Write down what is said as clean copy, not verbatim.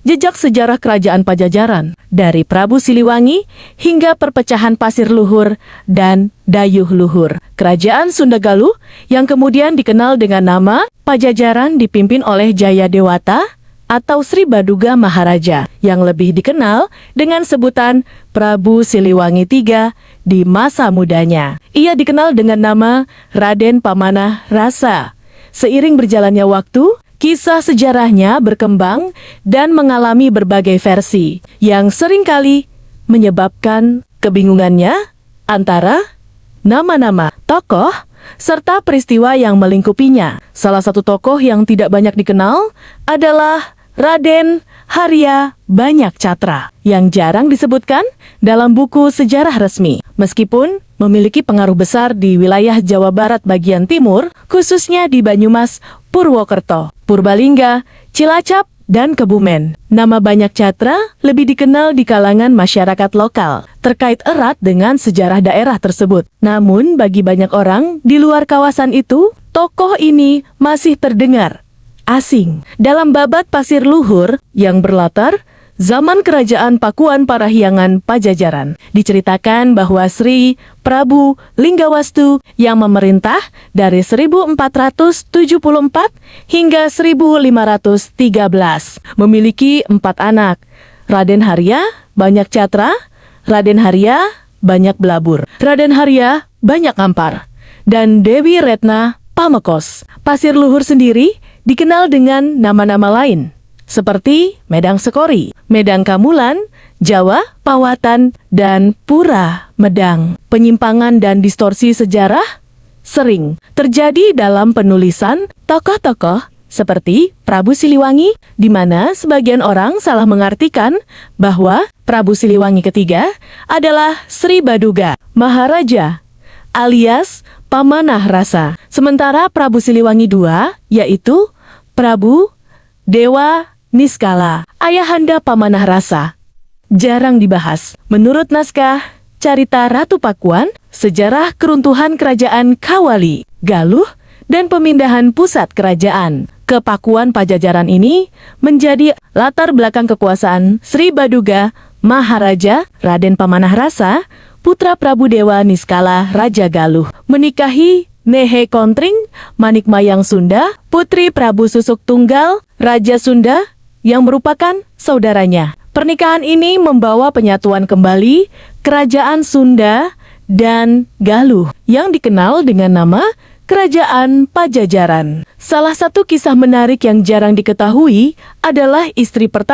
jejak sejarah kerajaan Pajajaran, dari Prabu Siliwangi hingga perpecahan Pasir Luhur dan Dayuh Luhur. Kerajaan Sunda Galuh yang kemudian dikenal dengan nama Pajajaran dipimpin oleh Jayadewata atau Sri Baduga Maharaja, yang lebih dikenal dengan sebutan Prabu Siliwangi III di masa mudanya. Ia dikenal dengan nama Raden Pamanah Rasa. Seiring berjalannya waktu, kisah sejarahnya berkembang dan mengalami berbagai versi yang seringkali menyebabkan kebingungannya antara nama-nama tokoh serta peristiwa yang melingkupinya. Salah satu tokoh yang tidak banyak dikenal adalah Raden Harya Banyak Catra, yang jarang disebutkan dalam buku sejarah resmi. Meskipun memiliki pengaruh besar di wilayah Jawa Barat bagian timur, khususnya di Banyumas, Purwokerto, Purbalingga, Cilacap, dan Kebumen. Nama Banyak Catra lebih dikenal di kalangan masyarakat lokal, terkait erat dengan sejarah daerah tersebut. Namun bagi banyak orang di luar kawasan itu, tokoh ini masih terdengar asing. Dalam Babat Pasir Luhur yang berlatar zaman kerajaan Pakuan Parahyangan Pajajaran, diceritakan bahwa Sri Prabu Linggawastu yang memerintah dari 1474 hingga 1513 memiliki 4 anak: Raden Harya Banyak Catra, Raden Harya Banyak Belabur, Raden Harya Banyak Ampar, dan Dewi Retna Pamekos. Pasir Luhur sendiri dikenal dengan nama-nama lain, seperti Medang Sekori, Medang Kamulan, Jawa, Pawatan, dan Pura Medang. Penyimpangan dan distorsi sejarah sering terjadi dalam penulisan tokoh-tokoh seperti Prabu Siliwangi, di mana sebagian orang salah mengartikan bahwa Prabu Siliwangi ketiga adalah Sri Baduga Maharaja alias Pamanah Rasa. Sementara Prabu Siliwangi II, yaitu Prabu Dewa Niskala, ayahanda Pamanah Rasa, jarang dibahas. Menurut naskah Carita Ratu Pakuan, sejarah keruntuhan kerajaan Kawali, Galuh, dan pemindahan pusat kerajaan ke Pakuan Pajajaran ini menjadi latar belakang kekuasaan Sri Baduga Maharaja Raden Pamanah Rasa, putra Prabu Dewa Niskala Raja Galuh, menikahi Nehe Kontring Manikmayang Sunda, putri Prabu Susuk Tunggal Raja Sunda, yang merupakan saudaranya. Pernikahan ini membawa penyatuan kembali kerajaan Sunda dan Galuh yang dikenal dengan nama Kerajaan Pajajaran. Salah satu kisah menarik yang jarang diketahui adalah istri pertama